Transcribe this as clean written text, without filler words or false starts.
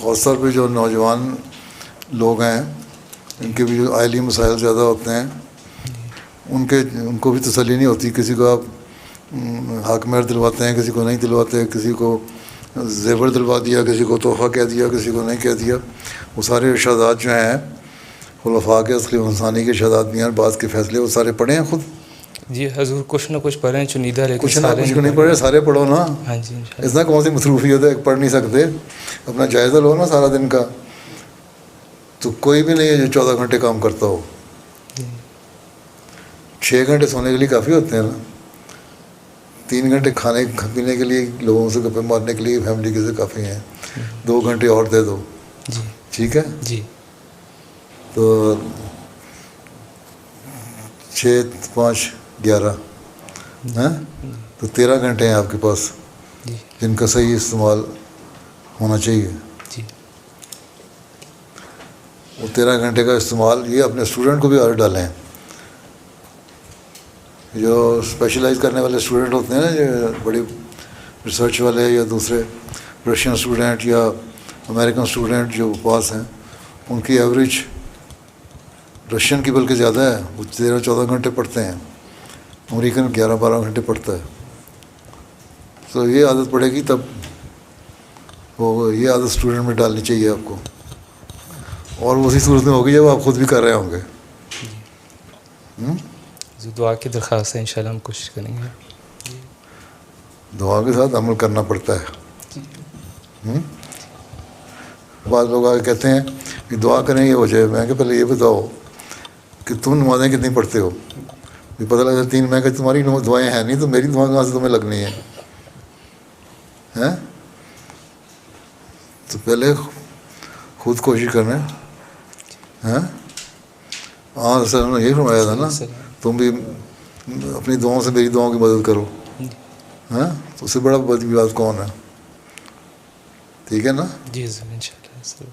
خاص طور پہ جو نوجوان لوگ ہیں ان کے بھی جو عائلی مسائل زیادہ ہوتے ہیں، ان کو بھی تسلی نہیں ہوتی. کسی کو آپ حق مہر دلواتے ہیں، کسی کو نہیں دلواتے، کسی کو زیور دلوا دیا، کسی کو تحفہ کہہ دیا، کسی کو نہیں کہہ دیا. وہ سارے ارشادات جو ہیں خلفاء کے اصلی انسانی کے ارشادات بھی ہیں، بعض کے فیصلے وہ سارے پڑھے ہیں خود. جی حضور کچھ نہ کچھ پڑھیں چنیدہ، لیکن کچھ نہ سارے کچھ نہیں پڑھے، سارے پڑھو نا. ہاں جی انشاءاللہ. اتنا کون سی مصروفیت ہے، پڑھ نہیں سکتے. اپنا جائزہ لو نا سارا دن کا. تو کوئی بھی نہیں ہے جو 14 گھنٹے کام کرتا ہو. 6 گھنٹے سونے کے لیے کافی ہوتے ہیں نا. 3 گھنٹے کھانے پینے کے لیے، لوگوں سے گپے مارنے کے لیے فیملی کے سے کافی ہیں. 2 گھنٹے اور دے دو. جی ٹھیک ہے. جی تو 6 5 11 ہیں تو 13 گھنٹے ہیں آپ کے پاس جی جن کا صحیح استعمال ہونا چاہیے. جی وہ 13 گھنٹے کا استعمال یہ اپنے اسٹوڈنٹ کو بھی عادت ڈالیں. جو اسپیشلائز کرنے والے اسٹوڈنٹ ہوتے ہیں نا، جو بڑی ریسرچ والے یا دوسرے رشین اسٹوڈنٹ یا امریکن اسٹوڈنٹ جو پاس ہیں، ان کی ایوریج رشین کی بلکہ زیادہ ہے. وہ 13-14 گھنٹے پڑھتے ہیں. امریکن 11-12 گھنٹے پڑھتا ہے. تو یہ عادت پڑے گی تب وہ یہ عادت اسٹوڈنٹ میں ڈالنی چاہیے آپ کو. اور اسی صورت میں ہوگی جب آپ خود بھی کر رہے ہوں گے. دعا کی درخواست ہے، انشاءاللہ ہم کوشش کریں گے. دعا کے ساتھ عمل کرنا پڑتا ہے. بعض لوگ آگے کہتے ہیں کہ دعا کریں یہ ہو جائے. میں کہ پہلے یہ بتاؤ کہ تم نمازیں کتنی پڑھتے ہو. پتہ لگتا 3. میں کہ تمہاری دعائیں ہیں نہیں تو میری دعا کہاں سے تمہیں لگنی ہے. تو پہلے خود کوشش کرنا ہے. ہاں سر نے یہی فرمایا تھا نا، تم بھی اپنی دعاؤں سے میری دعاؤں کی مدد کرو. تو اس سے بڑا بات کون ہے. ٹھیک ہے نا. جی ان شاء اللہ.